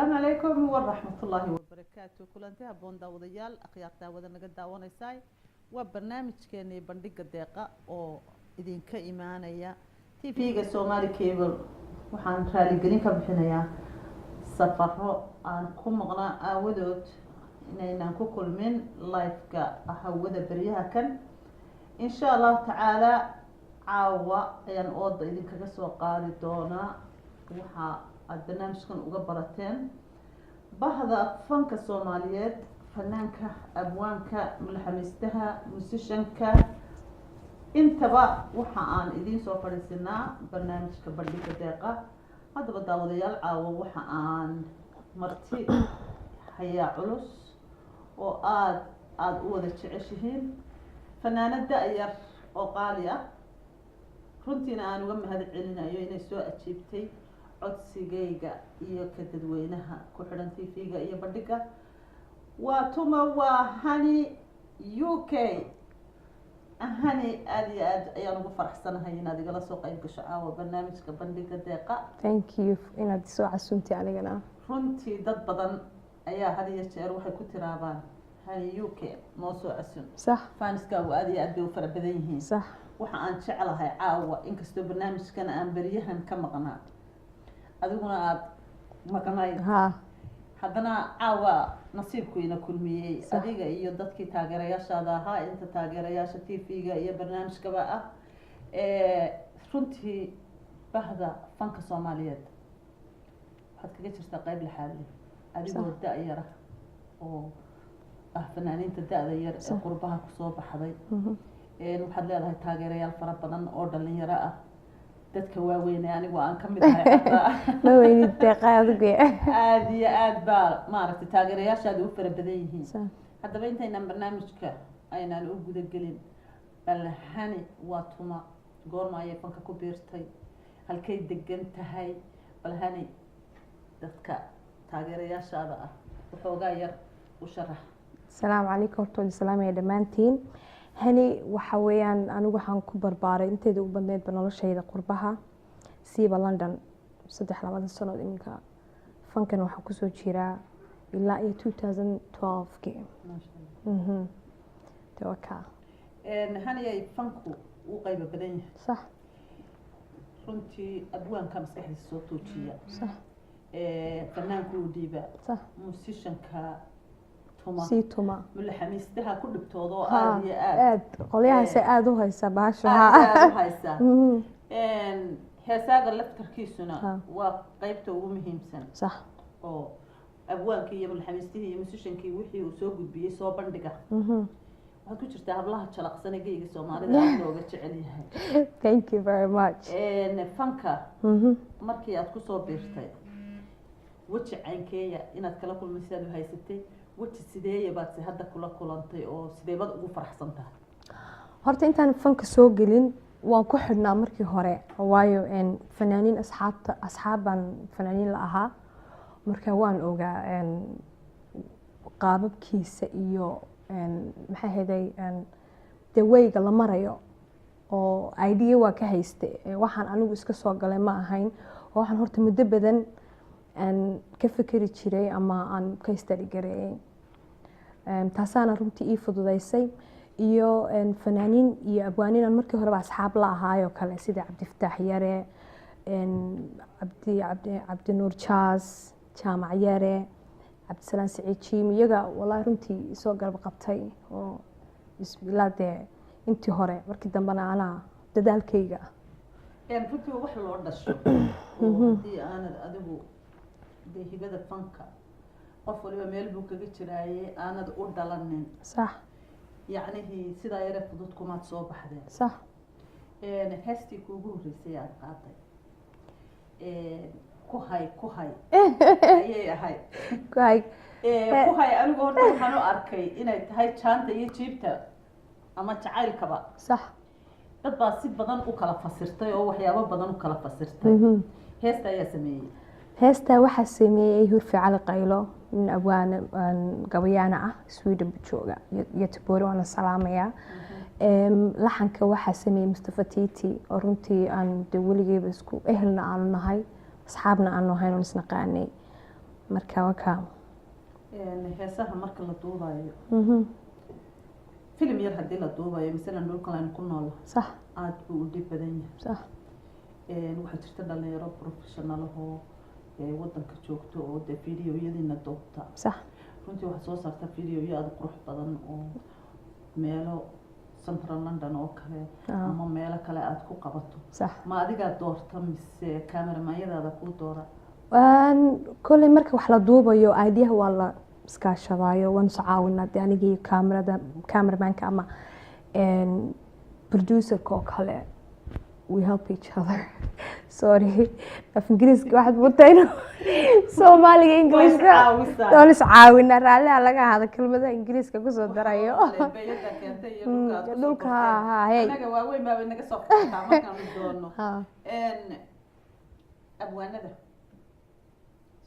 السلام عليكم ورحمة الله وبركاته. كلنتها بون داوديال أخيار داودا نقد داونا ساي وبرنامج كاني بندق الدقة أو إذن كإيمانية تيفيجا سومالي كيبل وحان رالي قرين كبحنايا سفرو عن كم مغنى أودوت إننا كل من لايف كأحوذ بريها كان إن شاء الله تعالى عاوة يعني أوض إذن كجسوا قاري دونا وحا البرنامج كان أقبرتين بهذا فنك الصوماليات فنانك أبوانك ملحمستها مسيشنك انتبه وحان إذن سوف رسلنا برنامج كبرديك دقيقة هذا بداوديال عاوة وحان مرتي هيا علوس وآد أودة تعيشهين فنانة دائر وقالية runtiina aan uga mahadcelinayo inay soo ajiibtay codsigayga iyo ka dadweynaha ku xidhan TV-ga iyo bandhiga waa tuma waa Hani UK Hani aad iyo aad ayaan ugu faraxsanahay inaad igala soo qayb gasho caawa barnaamijka bandhiga deeqa. Thank you inaad soo casuuntay anigana. runtii dad badan ayaa had iyo jeer waxay ku tiraabaan Hani UK noo soo casuun صح fanska aad iyo aad bay u fara badan yihiin صح waxa aan jecelahay caawa inkastoo barnaamijkan aan bariyahan ka maqnaa adiguna aad maqnayd haddana caawa nasiibku ina kulmiyey adiga iyo dadkii taageerayaashaada ahaa inta taageerayaasha TV-ga iyo barnaamijkaba ah runtii bahda fanka Soomaaliyeed waxaad kaga jirtaa qayb laxaad leh adigoo da'yar oo fanaaniinta da'da yar ee qurbaha ku soo baxday waxaad leedahay taageerayaal fara badan oo dhalinyaro ah dadka waaweyn anigu aan ka mid ahay ma weynid deeqaadgu aad iyo aad baa maaragtay taageerayaashaadu u fara badan yihiin haddaba intaynan barnaamijka aynaan u guda gelin bal Hani waa tuma goorma ayay fanka ku biirtay halkay degan tahay bal Hani dadka taageerayaashaada ah waxoogaa yar u sharax. السلام عليكم ورحمة الله السلام يا دمانتين هني وحويان أنا وحن كبر باري أنت دو بنديت بنولش هيدا قربها سيبا لندن صدق لما السنة إنك فانكن وحكوسو تشيرا إلا 2012 كي ما شاء الله توكا هني فانكو وقيبة بدنيا صح runtii abwaanka maskaxdiisa soo toojiya صح fanaanku diiba صح musicianka سيتوما ملحميستها كل بتوضو آد قوليها سأد وهيسا باشا وهيسا إن هساق اللفتر كيسنا وقيبته ومهم سنة صح أو أبوان كي ملحميسته يمسوشن كي وحي وسوق بيه سو بندقة وهكو جرتها بلاها تشلق سنة جيجي سومالي دا عندوغة عليها. Thank you very much. إن فانكا مركي أتكو صو بيرتاي وجه عينكية إن أتكلا كل مسياد وهيستي وجه سيدية بعد هذا كله كلانتي أو سيدية بعد أقول فرح سنتها. horta intaan fanka soo gelin waan ku xidhnaa markii hore waayo fanaaniin asxaaban fanaaniin la ahaa marka waan ogaa qaababkiisa iyo maxay ahaday dawayga la marayo oo idea waa ka haystay waxaan anigu iska soo galay ma ahayn waxaan horta muddo badan ka fikiri jiray ama aan ka study gareeyay taasaana runtii ii fududaysay iyo fanaaniin iyo abwaaniin aan markii horeba asxaab la ahaayo kale sida Cabdifataax Yare cabdi nuur Jaas Jaamac Yare Cabdisalaan Saciid Jiim iyaga wallahi runtii soo garab qabtay oo bismillaade intii hore markii dambana ana dadaalkayga runtii wax loo dhasho hadii aanad adigu hibada fanka qof waliba meel buu kaga jiraayay aanad u dhalanin صح يعني سيدا يرى فضوت كومات صوب حدا صح هستي كوجو رسيا قاطع كوهاي هاي كوهاي أنا قلت حنو أركي إن هاي شانت يجيبتها أما تعال كبا صح dad baa si badan u kala fasirtay oo waxyaabo badan u kala fasirtay heesta ayaa sameeyay heesta waxa sameeyay Hurfi Cali Qaylo min abwaan gabayana ah Sweden jooga Göteborg wana salaamaya laxanka waxa sameeyay Mustafa Titi oo runtii aan weligeeba isku ehelna aan nahay asxaabna aan nahay oo isnaqaanay marka waa kaa heesaha marka la duubayo filim yar haddii la duubayo masalan dhulkan aynu ku nool sax aad buu u dhib badan yahay sax waxaa jirta dhalinyaro professionalahoo wadanka joogto oo dee videoyadiina duubta sax runtii waxaad soo saartaa videoyo aada qurux badan oo meelo central london oo kale ama meelo kale aada ku qabato sax ma adigaa doorta mise cameramayadaada kuu doora kolley marka wax la duubayo ideaha waa la iskaashadaayo waan is caawinaa dee anigii cameramanka ama producerka oo kale we help each other sorry af ingiriiska waxaad mutayno soomaaliga ingiliishka waan is caawinaa raalliha laga hada kelmadaha ingiriiska kusoo darayo dhulka anaga waaweyn baabay naga soo qataa markaanu doono abwaanada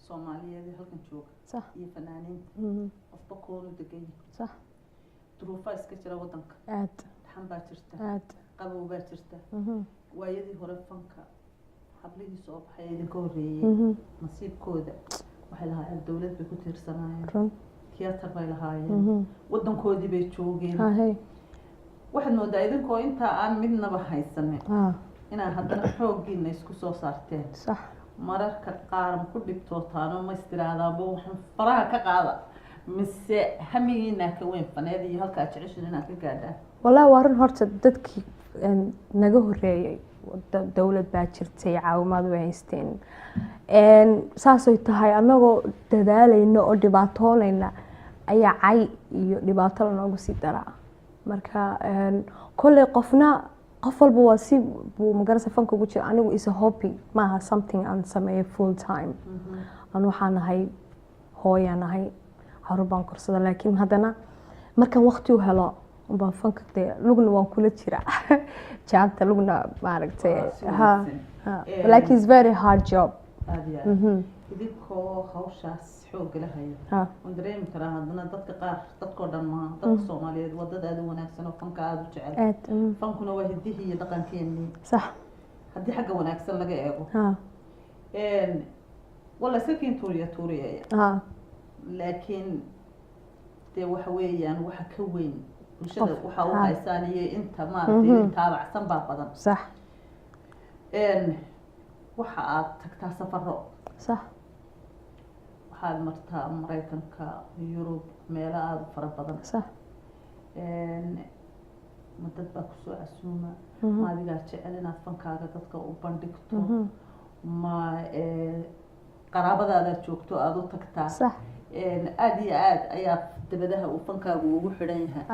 soomaaliyeed halkan jooga صح iyo fanaaniinta qofba koonu degan yahay صح duruufaa iska jira wadanka aad dhaxan baa jirta aad qabow baa jirta waayadii hore fanka hablihii soo baxay idinka horreeyey nasiibkooda waxay lahaayeen dowlad bay ku tiirsanaayeen tiyaatar bay lahaayeen wadankoodii bay joogeen waxaad moodaa idinkoo intaa aan midnaba haysanin inaa haddana xooggiina isku soo saarteen صح mararka qaar ku dhibtootaano ma istiraadaanba waxaan faraha ka qaada mise hamigiina ka weyn faneed iyo halkaa jeceshin inaad ka gaadhaan wallaahi waa run horta dadkii naga horreeyey dowlad baa jirtay caawimaad way haysteen saasay tahay annagoo dadaalayna oo dhibaatoonayna ayaa cay iyo dhibaato lanoogu sii daraa marka kolley qof walba waa si buu magarasa fanka ugu jira anigu is a hobby maaha something aan sameeyo full time aan waxaan nahay hooyaan nahay caruur baan korsada laakiin haddana markaan waqti u helo baan fanka dee lugna waan kula jira jaanta lugna maaragtay like it's very hard job idinkoo hawshaas xoogga lahaya waan dareemi karaa haddana dadka qaar dadkoo dhan maaha dadka soomaaliyeed waa dad aada u wanaagsan oo fanka aada u jecel fankuna waa hiddihii iyo dhaqankeenii sax haddii xagga wanaagsan laga eego waa la iska kiin tuuriyaya laakiin dee waxa weeyaan waxa ka weyn bulshada waxa u haysaan iyo inta maaragtay taabacsan baa badan sax waxa aad tagtaa safaro sax waxaad martaa maraykanka yurub meelo aada u fara badan sax ma dad baa kusoo casuuma ma adigaa jecel inaad fankaaga dadka u bandhigto ma qaraabadaada joogto aada u tagtaa sax aada iyo aada ayaa dabadaha uu fankaagu ugu xidhan yahay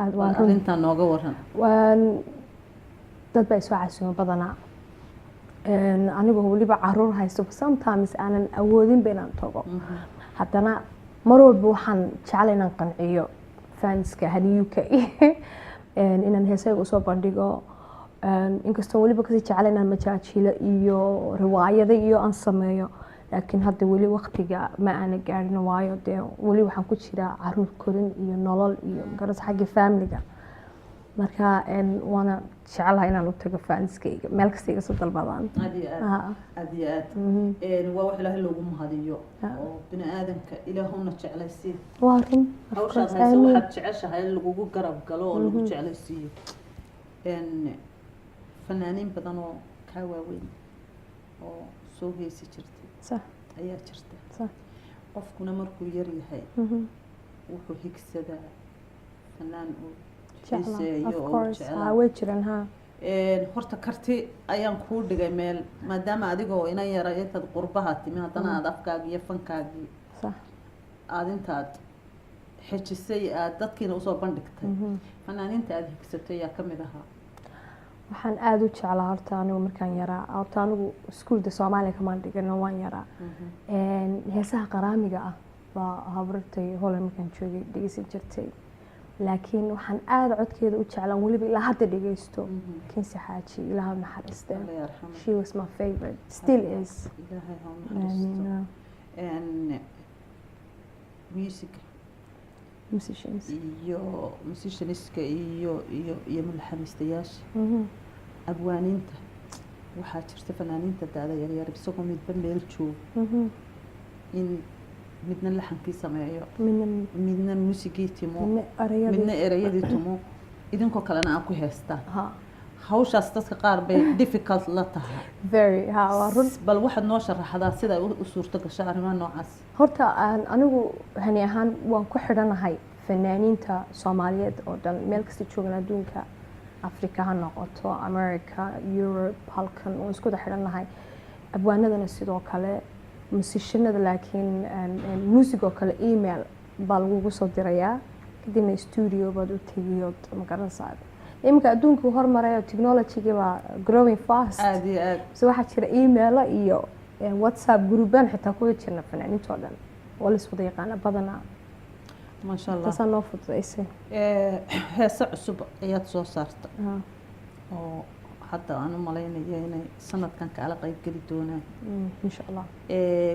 arrintaa nooga waran dad baa isoo casuuma badanaa anigoo weliba caruur haysto sometimes aanan awoodinba inaan tago haddana mar walba waxaan jecla inaan qanciyo fanska hani UK inaan heesayga usoo bandhigo inkastoo weliba kasii jecla inaan majaajiilo iyo riwaayado iyo aan sameeyo laakiin hadda weli waqtiga ma aana gaadhin waayo dee weli waxaan ku jiraa caruur korin iyo nolol iyo garas xagga familiga marka waana jecelahay inaan u tago fanskayga meel kasta iga soo dalbadaan aad iyo aad waa wax ilaahay loogu mahadiyo oo bini aadanka ilaahuna jeclaysiin waa run hawshaad hayso waxaad jeceshahay in lagugu garab galo oo lagu jeclaysiiyo fanaaniin badan oo kaa waaweyn oo soo heysi jirtay sax ayaa jirta sax qofkuna markuu yar yahay wuxuu higsadaa fanaan uu way jiraan horta karti ayaan kuu dhigay meel maadaama adigoo inan yara intaad qurbaha timi haddana aada afkaagii iyo fankaagii aada intaad xejisay aada dadkiina usoo bandhigtay fanaaniinta aada higsatay yaa kamid ahaa waxaan aada u jeclaa horta anigu markaan yaraa horta anigu iskuulda soomaaliya kamaan dhigana waan yaraa heesaha qaraamiga ah baa habartay hole markaan joogay dhegeysan jirtay laakiin waxaan aada codkeeda u jeclaan weliba ilaa hadda dhegeysto kinsi xaaji ilaaha naxariiste she was my favorite still is musicianska iyo mulxamiistayaasha abwaaniinta waxaa jirta fanaaniinta daada yaryar isagoo midba meel joogo in midna laxankii sameeyo midna midna muusigii timo midna erayadii midna erayadii tumo idinkoo kalena aan ku heestaan ha hawshaas dadka qaar bay difficult la tahay very ha waa run bal waxaad noo sharaxdaa sida ay u suurto gasho arrimaha noocaas horta anigu hani ahaan waan ku xidhanahay fanaaniinta Soomaaliyeed oo dhan meel kasta joogan adduunka Africa ha noqoto America Europe halkan oo isku xidhanahay abwaanadana sidoo kale musicianada laakiin music oo kale email baa lagu soo dirayaa kadibna studio baad u tagiyo ma garanaysaa imika adduunku hormarayo technology baa growing fast aad iyo aad so waxaa jira email iyo WhatsApp groupaan xitaa ku jirna fanaaniinta oo dhan oo la isku yaqaan badana ma sha Allah taasoo noo fududaysay heesa cusub ayaad soo saarta oo hadda aan u malaynayo inay sanadkan kala qayb geli doonaan insha Allah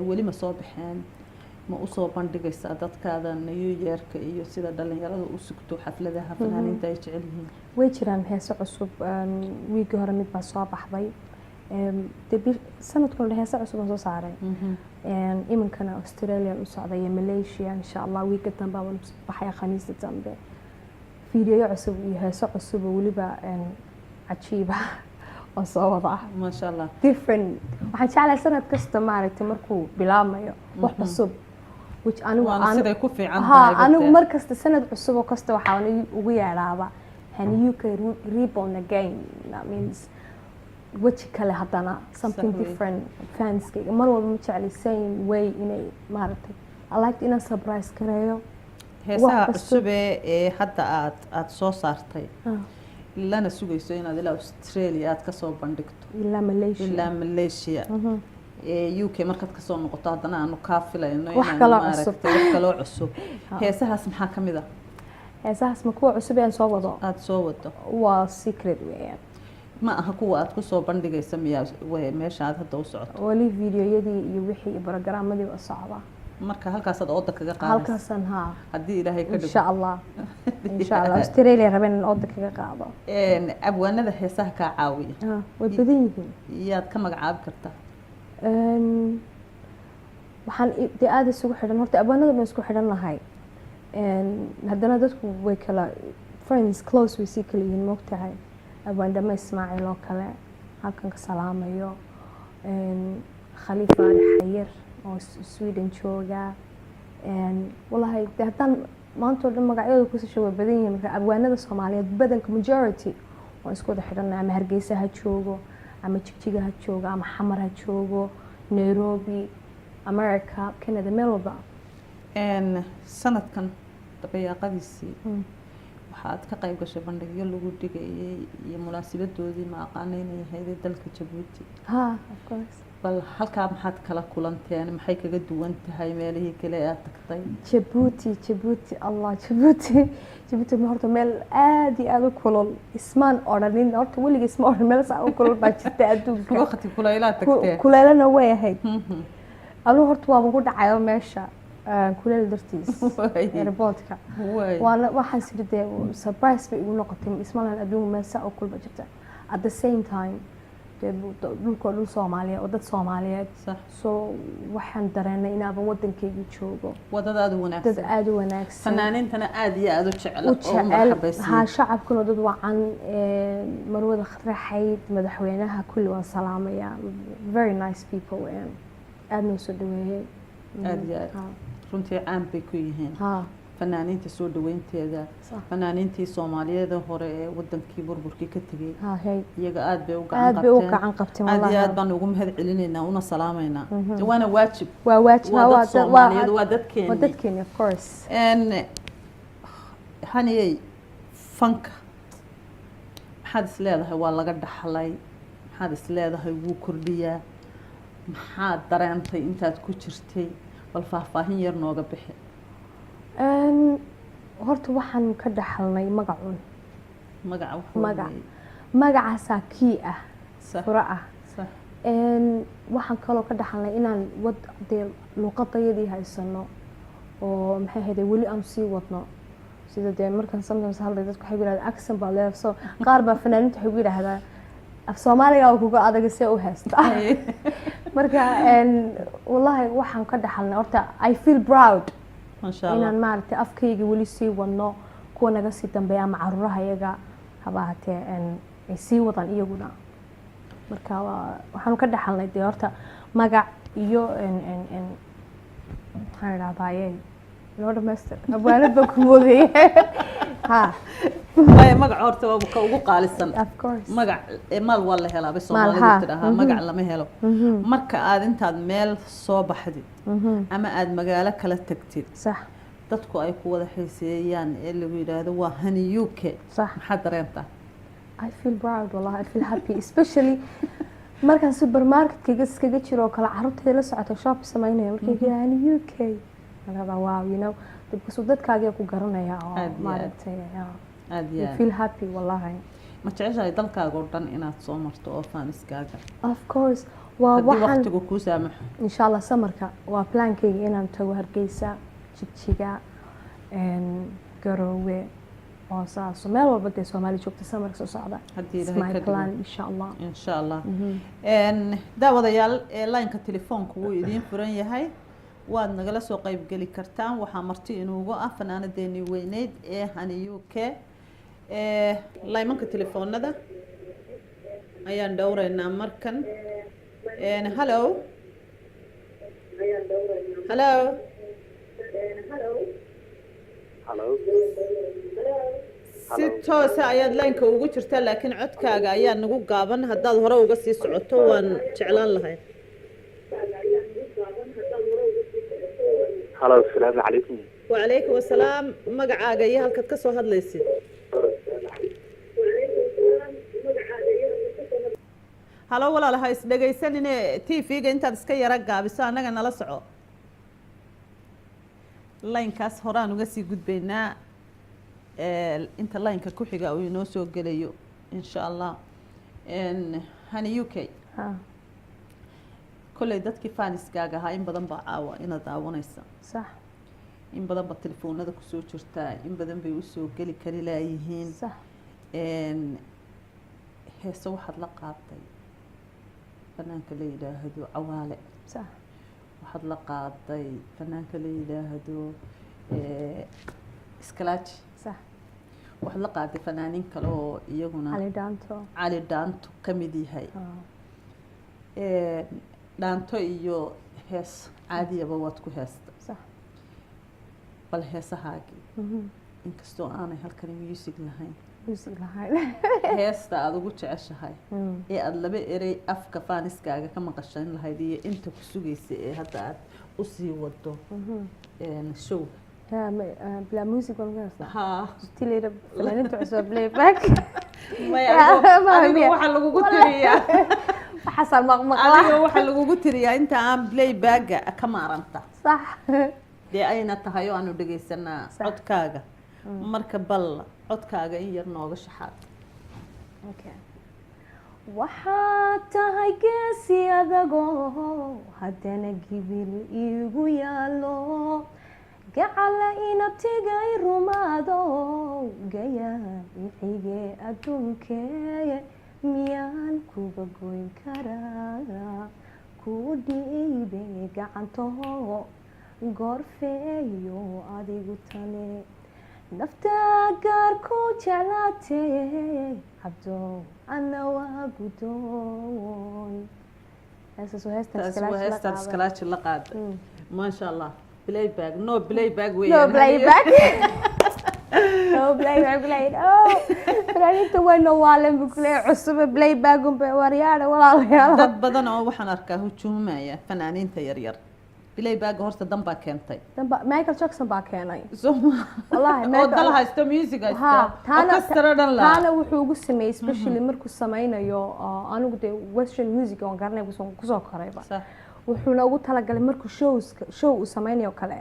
weli ma soo baxeen ma u soo bandhigaysaa dadkaada New York iyo sida dhalinyarada u sugto xafladaha fanaaniinta ay jecel yihiin way jiraan heeso cusub wiigi hore mid baa soo baxday sanadkan heeso cusub soo saaray iminkana Australia u socday iyo Malaysia insha Allah wiigi dambe waan baxay khamiista dambe fiidiyo cusub iyo heeso cusub waliba cajiib oo soo wada ma sha Allah different waxaan jeclahay sanad kasta maaragtay markuu bilaamayo wax cusub which anigu siday ku fiican tahay anigu markasta sanad cusub oo kasta waxaan ugu yeedhaaba and you can reborn again that means which kale hadana something different fans mar walba ma jeclay same way inay maaragtay I like inaan surprise kareeyo heesaha cusub ee hadda aad soo saartay lana sugayso inaad ilaa Australia aad ka soo bandhigto ilaa Malaysia UK markaad ka soo noqoto haddana aanu ka filayno inaan wax kale cusub heesahaas maxaa kamid ah heesahaas ma kuwa cusub aan soo wado aad soo wado waa secret weeyaan ma aha kuwa aad ku soo bandhigaysa miyaa meesha aad hadda u socoto wali videoyadii iyo wixii programmadii u socda marka halkaas aad ooda kaga qaadayso halkaasan ha hadii Ilaahay ka dhigo insha Allah Australia rabeen in ooda kaga qaado abwaanada heesaha ka caawiya way badan yihiin yaad ka magacaabi kartaa waxaan aad isugu xidhan horta abwaanada ma isku xidhanahay haddana dadku way kala friends close way sii kala yihiin moogtahay abwaan Dhama Ismaaciil oo kale halkan ka salaamayo Khalifa Xayir oo Sweden jooga wallahi haddaan maanta oo dhan magacyada ku soo shaqo badan yihiin marka abwaanada Soomaaliyeed badanka majority oo isku wada xidhanaa ama Hargeysa ha joogo ama Jigjiga ha joogo ama Xamar ha joogo Nairobi America Canada meel walba sanadkan dabayaaqadiisii waxaad ka qayb gashay bandhigyo lagu dhigayay iyo munaasabadoodii ma aqaanay hay'adda dalka Djibouti of course bal halka maxaad kala kulanteen maxay kaga duwan tahay meelihii kale aad tagtay Djibouti Allah Djibouti ma horta meel aad iyo aad u kulul ismaan oranin horta waliga isma oran meel saa u kulul baa jirta adduunka waqti kulayla tagtay kulaylana way ahayd anu horta waa ugu dhacayo meesha kuleel dartiis airportka waxaan sidee surprise bay igu noqotay ismaan adduunka meel saa u kulul baa jirta at the same time dhulka dhul Soomaaliya oo dad Soomaaliyeed soo waxaan dareenay in aan wadankayga joogo wadada aad u wanaagsan fanaaniintana aad iyo aad u jecel oo marxabaysan ha shacabkuna dad wacan marwada kharaxayd madaxweynaha kulli waa salaamaya very nice people and aad noo soo dhaweeyay aad iyo aad runtii caan bay ku yihiin fanaaniinta soo dhaweynteeda fanaaniintii Soomaaliyeed hore ee wadankii burburkii ka tagay iyaga aad bay u gacan qabteen aad iyo aad baan ugu mahad celinaynaa una salaamayna waana waajib waa dadkeena of course haniyay fanka maxaad is leedahay waa laga dhaxlay maxaad is leedahay wuu kordhiyaa maxaad dareentay intaad ku jirtay bal faahfaahin yar nooga bixi horta waxaan ka dhaxalnay magacaasaa kii ah fura ah waxaan kaloo ka dhaxalnay inaan dee luuqadayadii haysano oo maxay ahayd weli aan sii wadno sida dee markaan sometimes hadlay dadku waxay yidhahdaan accent baa leedahay so qaar baa fanaaniinta waxay yidhahdaan af Soomaaliga oo kuga adag see u haysta marka wallahi waxaan ka dhaxalnay horta I feel proud ما شاء الله inaan maaragtay afkayga weli sii wadno kuwa naga sii dambeeya ama caruuraha iyaga habahatee ay sii wadaan iyaguna marka waxaan ka dhaxalnay dee horta magac iyo maxaan idhahdaaye loo dhamaystir abwaanad baa ku moodaya ha maya magac horta waa ka ugu qaalisan of course magac maal waa la helaa bay Soomaalidu tidhaahaa magac lama helo marka aad intaad meel soo baxdid ama aad magaalo kala tagtid sax dadku ay ku wada xiiseeyaan ee lagu yiraahdo waa hani UK صح maxaad dareentaa I feel proud والله I feel happy especially markaan supermarket-kayga iskaga jiro oo kale carruurtayda la socoto shop sameynaya markay yiraahdaan hani UK anaba wow you know dadku dadkaaga ku garanaya oo maaragtay aad I feel happy wallahi ma jeceshahay dalkaaga oo dhan inaad soo marto oo faaniskaaga of course waa waxaan waqtigu ku saamaxo insha Allah samarka waa plan-kayga inaan tago Hargeysa Jigjiga Garowe oo saas meel walba dee Soomaali joogta samarka soo socda haddii my plan insha Allah insha Allah daawadayaal line-ka telefoonku wuu idiin furan yahay waad nagala soo qayb gali kartaan waxaa marti inuugu ah fanaanadeennii weyneyd ee hani UK laymanka telefoonada ayaan dhowraynaa markan hello hello si toosa ayaad line-ka ugu jirtaa laakiin codkaaga ayaa nagu gaaban haddaad hore uga sii socoto waan jeclaan lahay halo asalaamu calaykum wacalaykum asalaam magacaaga iyo halkaad ka soo hadlaysid halo walaal ha is dhegaysanine TV-ga intaad iska yara gaabiso annaga nala soco line-kaas horaan uga sii gudbaynaa inta line-ka ku xiga uu inoo soo gelayo insha Allah hani UK kolley dadkii faaniskaaga ahaa in badan baa caawa inaad daawanaysa صح in badan baa telefoonada kusoo jirtaa in badan bay usoo geli kari laayihiin صح heese waxaad la qaaday fanaanka la yidhaahdo Cawaale صح waxaad la qaaday fanaanka la yidhaahdo Scratch صح waxaad la qaaday fanaanin kale oo iyaguna Cali Dhaanto ka mid yahay dhaanto iyo hees caadiyaba waad ku heesta صح bal heesahaagii inkastoo aanay halkan music lahayn heesta aad ugu jeceshahay ee aad laba erey afka faaniskaaga ka maqashan lahayd iyo inta ku sugaysa ee hadda aad u sii wado show بلا موسيقى ولا ها تيلي فنانين تعسوا بلاي باك ما adiga waxa lagu tiriyaa حسن مقمقة adiga waxa lagu tiriyaa inta aan play back ka maaranta صح dee ayna tahay oo aanu dhageysanaa codkaaga marka bal codkaaga in yar nooga shaxaad okay waxaad tahay geesi adagoo haddana gibil igu yaalo gacala inabtigay rumaado gaya wixige adduunkee miyaan kuga goyn karaa ku dhiibe gacantaho goorfeeyo adigu tale nafta gaar ku jeclaatee cabdo ana waa gudoon heesta scratch la qaada maasha Allah playback no playback way no playback no playback fanaaniinta wayna waalan buklee cusub playback waryaada walaalayaal dad badan oo waxaan arkaa hujuumaya fanaaniinta yar yar playback horta danbaa keentay Michael Jackson baa keenay wallahi oo dal haysto music taana wuxuu ugu sameeyay especially markuu sameynayo anigu de western music oo garanay kusoo korayba wuxuuna ugu talagalay markuu show uu sameynayo kale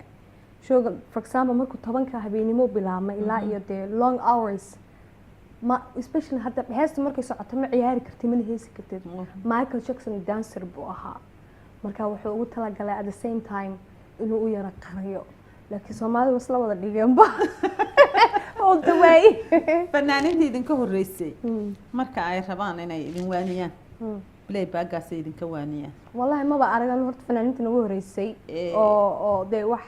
showga for example markuu 10 habeenimo bilaabmay ilaa iyo de long hours ma especially hadda heesta markay socoto ma ciyaari kartid mana heesi kartid Michael Jackson dancer buu ahaa marka wuxuu ugu talagalay at the same time inuu u yara qariyo laakiin Soomaalidu wasla wada dhigeenba all the way fanaaniinta idinka horeysay marka ay rabaan inay idin waaniyaan playbackgaas idinka waaniya wallahi maba aragan horta fanaaniinta nagu horeysay oo dee wax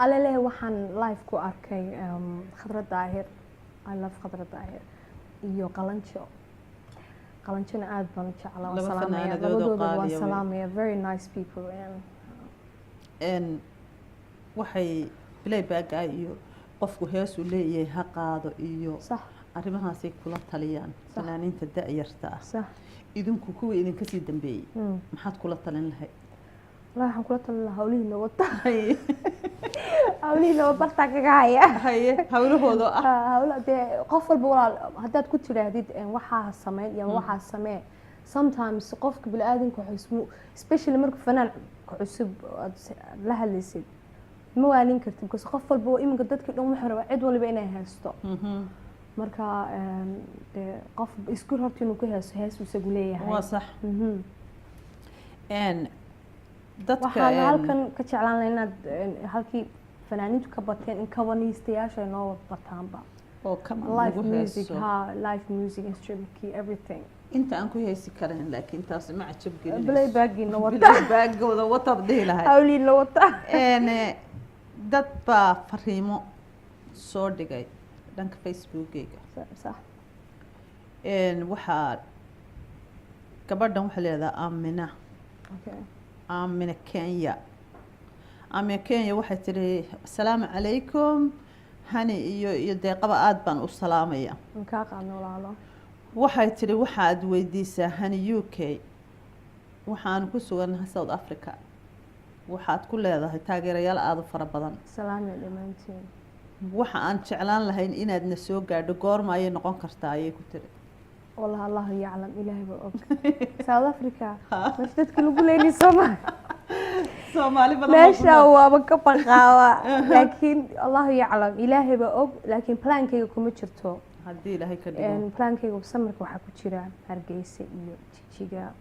alle leh waxaan live ku arkay Khadra Daahir I love Khadra Daahir iyo qalanjona aad baan u jeclaa waan salaamaya labadooda waan salaamaya very nice people and waxay playback iyo qofku hees uu leeyahay ha qaado iyo sax arrimahaasay kula taliyaan fanaaniinta da'yarta ah sax idinku kuwa idinka sii dambeeyay maxaad kula talin lahayd والله waxaan kula talin lahaa hawlihiina wata hawlihiina waa barta kaga haya hawlahooda hawla dee qof walba walaal haddaad ku tiraahdid waxaa sameyn iyo waxaa samee sometimes qofka bini'aadanka wuxuu especially marka fanaan cusub aad la hadlaysid ma waalin kartid because qof walba iminka dadka dhan wuxuu rabaa cid walba inay haysto marka dee qof isku horta inuu ka haysto hees uu isagu leeyahay waa sax dadka waxaan halkan ka jeclaan lahaa inaad halkii fanaaniintu ka bateen in kabaniistayaasha noo bataanba oo kama live music live music instrumentkii everything inta aan ku heesi karin laakiin taas ma cajab gelin playbackina wata playbackooda wata dhihi lahayd hawliina wata dad baa fariimo soo dhigay dhanka facebookgayga sax waxaa gabadhan waxay leedahay Amina Amina Kenya waxay tiri assalaamu calaykum hani iyo deeqaba aad baan u salaamaya ka qaadno walaalo waxay tiri waxaad weydiisaa hani UK waxaan ku suganahay South Africa waxaad ku leedahay taageerayaal aad u fara badan salaam iyo dhamaantiin waxa aan jeclaan lahayn inaad na soo gaadho goorma ayay noqon kartaa ayay ku tiri والله الله يعلم إلهي بأوك ساوث أفريقيا مش تتكلم قولي Somali ماشي هو بكبر قاوة لكن الله يعلم إلهي بأوك لكن بلان كي يكون متشرتو هدي لهي كده يعني بلان كي يكون سمرك وحكو تشيران هرقيسي إيو تشيجا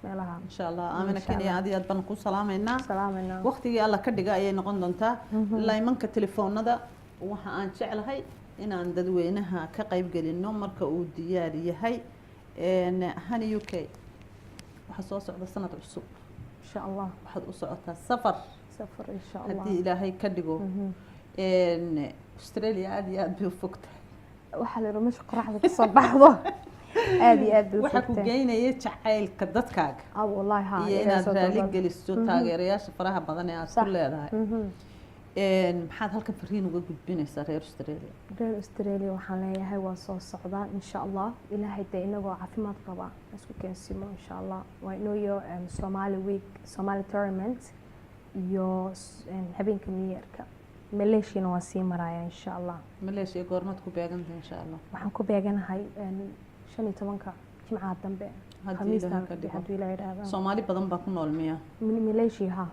مالها إن شاء الله آمنا كينيا هذه أدبن كو سلامنا سلامنا وقتي الله كدقا أي نقول دونتا لا يمنك التليفون هذا وها أن شعل هاي إن aan dadweynaha ka qayb galino marka uu diyaar yahay hani UK waxa soo socda sanad cusub insha Allah waxaad u socotaa safar insha Allah hadii Ilaahay ka dhigo Australia aad iyo aad bay u fogtahay waxa la rumash qoraxda ka soo baxdo aad iyo aad waxa ku geynaya jacaylka dadkaaga wallahi ha iyo inaad raali geliso taageerayaasha faraha badan ee aad ku leedahay maxaad halkan fariin uga gudbinaysaa reer Australia waxaan leeyahay waa soo socdaa insha Allah ilaahay day inagoo caafimaad qaba isku keensimo insha Allah waa inoo Somali week Somali tournament iyo habeenka New Yearka Malaysia waa sii maraya insha Allah Malaysia goormaad ku beegantahay insha Allah waxaan ku beeganahay 15ka jimcaha dambe khamiista hadii Ilaahay yiraahdo Somali badan baa ku nool miya Malaysia ha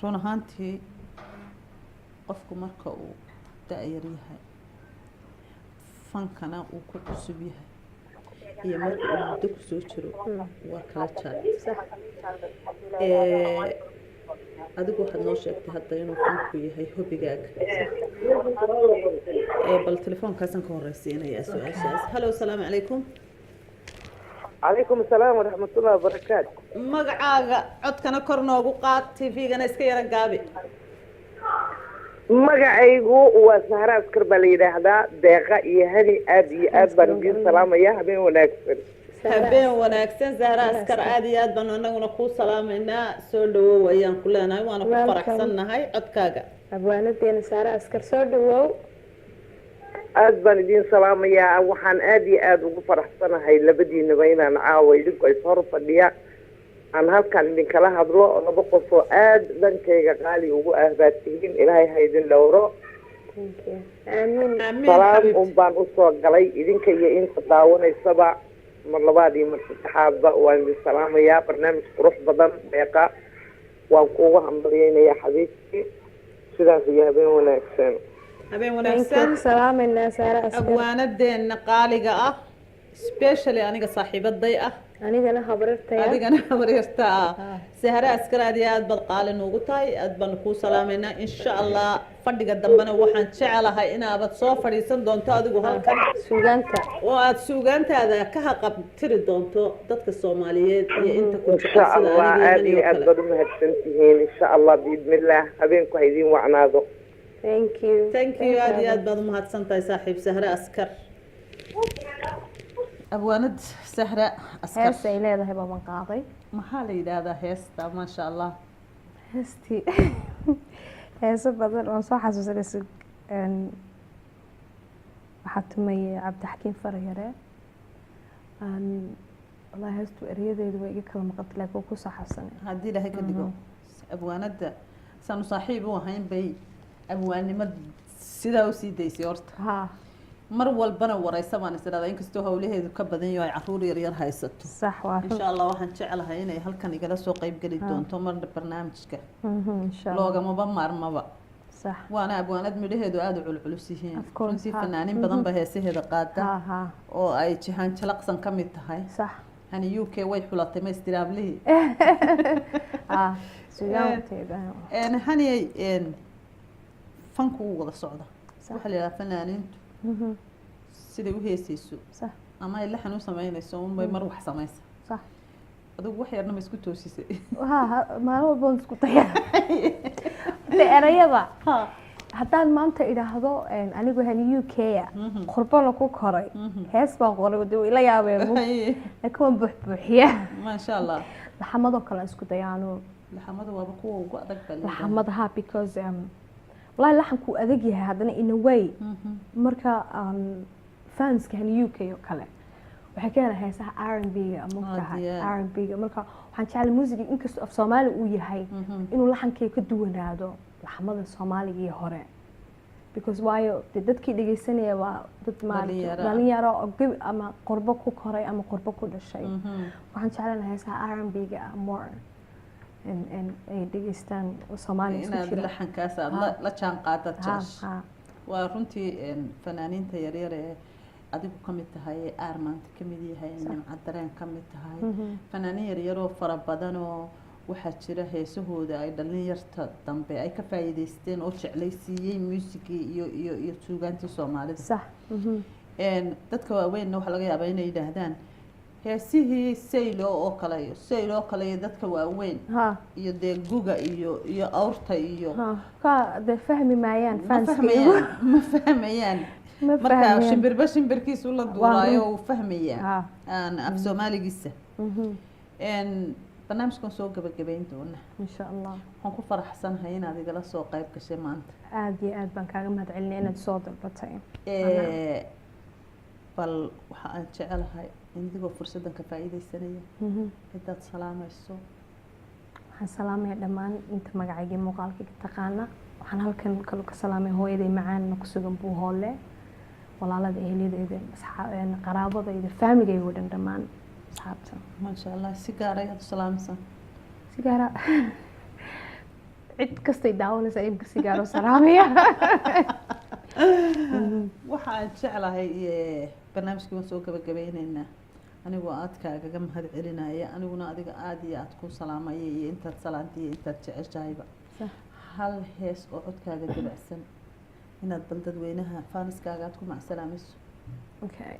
run ahaantii qofku marka uu da'yar yahay fankana uu ku cusub yahay iyo marka uu muddo ku soo jiro waa kala jaad adigu waxaad noo sheegtay hadda inuu fanku yahay hobigaaga bal telefoonkaasaan ka horeysiinayaa su-aashaas hallo asalaamu calaykum عليكم السلام ورحمة الله وبركاته. مقعاقة عدكنا كورنو قاد تيفيقنا اسكيرا قابي. مقعيقو وسهرة اسكر بليدة هذا دقيقة يهني آد بانجين سلام يا هبين وناكسن. هبين وناكسن زهرة اسكر آدي آد بانونا ونقول سلام إنا سولو ويان كلنا وانا كفر أحسننا هاي عدكاقة. أبوانا دين سهرة اسكر سولو aad baan idin salaamayaa waxaan aad iyo aad ugu faraxsanahay labadiinaba inaan caawa idinku ay soo fadhiya aan halkan idinkala hadlo laba qof oo aad dhankayga qaali ugu ahbaatihiin ilaahay ha idin dhowro salaam un baan usoo galay idinka iyo inta daawanaysaba mar labaad iyo mar saddexaadba waan idin salaamayaa barnaamij qurux badan deeqa waan kuugu hambaliyeynayaa xabiibkii sidaas iyo habeen wanaagsan habeen wanaagsan salaamina saara abwaanadeena qaaliga ah especially aniga saaxiibaday ah anigana habarartaya adigana habaryartaa sahre askar aad iyo aad baad qaali noogu tahay aad baan kuu salaameynaa insha allah fadhiga dambena waxaan jecelahay inaabad soo fadhiisan doonto adigu halkan suugaanta oo aad suugaantaada ka haqabtiri doonto dadka Soomaaliyeed iyo inta ku إن jecel شاء sida الله aniga آدي iyo kale أكبر مهتمتين إن شاء الله بإذن الله أبينكم هيدين وعناده thank you thank you aad iyo aad baad umahadsan tahay saaxiib sahre askar abwaanad sahre askar hees ay leedahay baan qaaday maxaa la yidhaahdaa heesta maasha allah heestii heeso badan oo soo xasuusanay waxaa tumayay cabdixakiin farayare wallahi heestu erayadeedu way iga kala maqantay laakiin ku soo xasuusanay haddii ilaahay ka dhigo abwaanada saanu saaxiib u ahayn bay abwaannimo sidaa usii daysay horta ha mar walbana wareysa baan is idhahdaa inkastoo hawlaheedu ka badan yahay caruur yar yar haysato sax waa insha allah waxaan jecelahay inay halkan igala soo qayb geli doonto marna barnaamijka insha Allah loogamaba maarmaba sax waana abwaanad midhaheedu aada u culculus yihiin Of course, runtii ha. fanaanin badan ba heesaheeda qaada ha ha oo ay jihaan jalaqsan ka mid tahay sax hani UK way xulatay ma istiraablihi ha suugaanteeda haniyay fanku wuu wada socda Sax. waxaa la yidhaha fanaaniintu siday u heesayso sax ama ay laxan u samaynayso unbay mar wax samaysa sax adigu wax yarna ma isku toosisay ha maalin walba waan isku daya erayada ha haddaan maanta idhaahdo anigu hani UK Mhm. qurbana ku koray Mhm. hees baan qoray de way ila yaabeen laakiin waan buuxbuuxiya maasha allah laxamadoo kale aan isku dayaano laxamada waaba kuwa ugu adag baa leedahay. laxamada ha because wallahi laxanku adag yahay haddana in a way Mhm. marka fanska hani UK oo kale waxay ka helaan heesaha R&B-ga mugtahay yeah. R&B-ga marka waxaan jeclay music inkastoo af Soomaali uu yahay Mhm. inuu laxankay ka duwanaado laxamada Soomaaliga iyo hore because waayo dadkii dhageysanaya waa dad Dhalinyaro. dhalinyaro oo gebi ama qurbo ku koray ama qurbo ku dhashay Mhm. waxaan jeclahay heesaha R&B-ga more and ay dhageystaan Soomaaliga isku inaad jira laxankaas aad Ha. la jaan qaadad ha jaash ha waa runtii fanaaniinta yaryar ee adigu ka mid tahay ee aar maanta ka mid yahay nimcad dareen ka mid tahay fanaaniin yaryaroo fara badan oo waxaa jira heesahooda ay dhalinyarta dambe ay ka faa'iidaysteen oo jeclaysiiyey muusigii iyo suugaantii soomaalida صح dadka waaweynna waxaa laga yaabaa inay yidhaahdaan heesihii saylo oo kale iyo dadka waaweyn ها iyo dee guga iyo awrta iyo ها كا ده فهمي معيان ma فانس fahmayaan ma fahmayaan ما marka فهمي shimbirba shimbirkiisu la duulaayo uu fahmayaa ها aan af soomaaligiisa مهم. barnaamijkan soo gabagabayn doona ان شاء الله waxaan ku faraxsanahay inaad igala soo qayb gashay maanta عادي عاد بان كاغا مهد علني انا صوت البطاي bal waxa aan jecelahay indigoo fursadan ka faa'iidaysanaya cidaad salaamayso waxaan salaamaya dhammaan inta magacaygii muuqaalkayga taqaana waxaan halkan kale ka salaamay hooyaday macaan ku sugan buu hoole walaalada ehelyadeeda qaraabadayda faamigayga oo dhan dhammaan asxaabta maasha allah si gaar ayaad u salaamaysaa si gaara cid kastay daawanaysa imka si gaar u salaamaya waxa aan jeclahay barnaamijkii waan soo gabagabaynaynaa anigoo aadkaagaga mahad celinaya aniguna adiga aada iyo aad ku salaamaya iyo intaad salaantay iyo intaad jeceshahayba Sax. hal hees oo codkaaga dabacsan inaad bal dadweynaha faaniskaaga aad ku macsalaamayso okay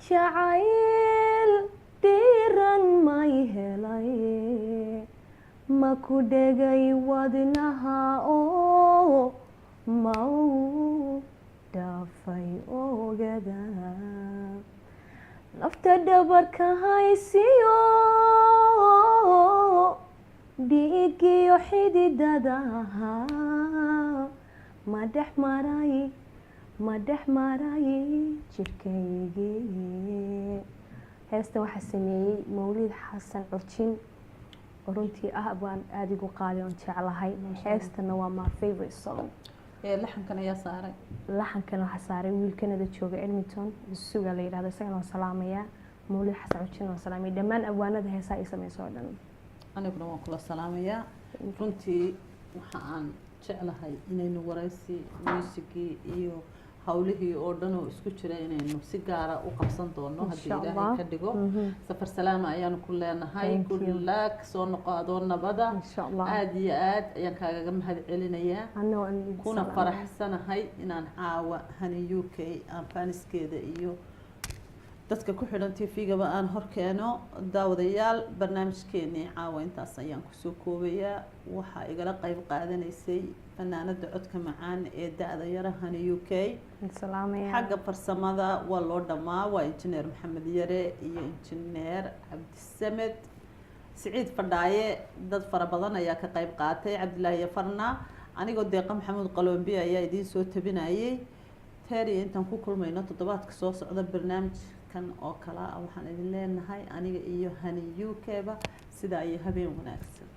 jacayl diiran may helay ma ku dhegay wadnaha oo ma u dhaafay ogada nafta dhabarka haysiyo dhiigiyo xididadaha ma dhex maray jirkaygii heestan waxaa sameeyey mawlid xasan curjin oo runtii ah baan aada igu qaali oon jeclahay heestana waa my favorite song laxankan ayaa saaray laxankan waxaa saaray wiil Canada jooga Edmonton suga la yiraahdo isagana waan salaamayaa mawlid xasan curjin waan salaamay dhammaan abwaanada heesaa ay sameeyso oo dhan aniguna waan kula salaamayaa runtii waxa aan jeclahay inaynu waraysi muusigii iyo hawlihii oo dhan oo isku jira inaynu si gaara u qabsan doono haddii ilaahay ka dhigo safar salaama ayaanu ku leenahay kullaak soo noqo adoo nabada aad iyo aad ayaan kaagaga mahad celinayaa kuna faraxsanahay inaan caawa hani UK aan faaniskeeda iyo dadka ku xidhan TV-gaba aan horkeeno daawadayaal barnaamijkeenii caawa intaas ayaan kusoo koobayaa waxaa igala qayb qaadanaysay fanaanada codka macaan ee da-da yara hani UK xagga farsamada waa loo dhamaa waa injineer maxamed yare iyo injineer cabdisamed siciid fadhaaye dad fara badan ayaa ka qayb qaatay cabdilaahi yafarna anigoo deeqa maxamuud qalombi ayaa idiin soo tabinayay teeriya intaan ku kulmayno toddobaadka soo socda barnaamijkan oo kale ah waxaan idin leenahay aniga iyo hani UK ba sidaa iyo habeen wanaagsan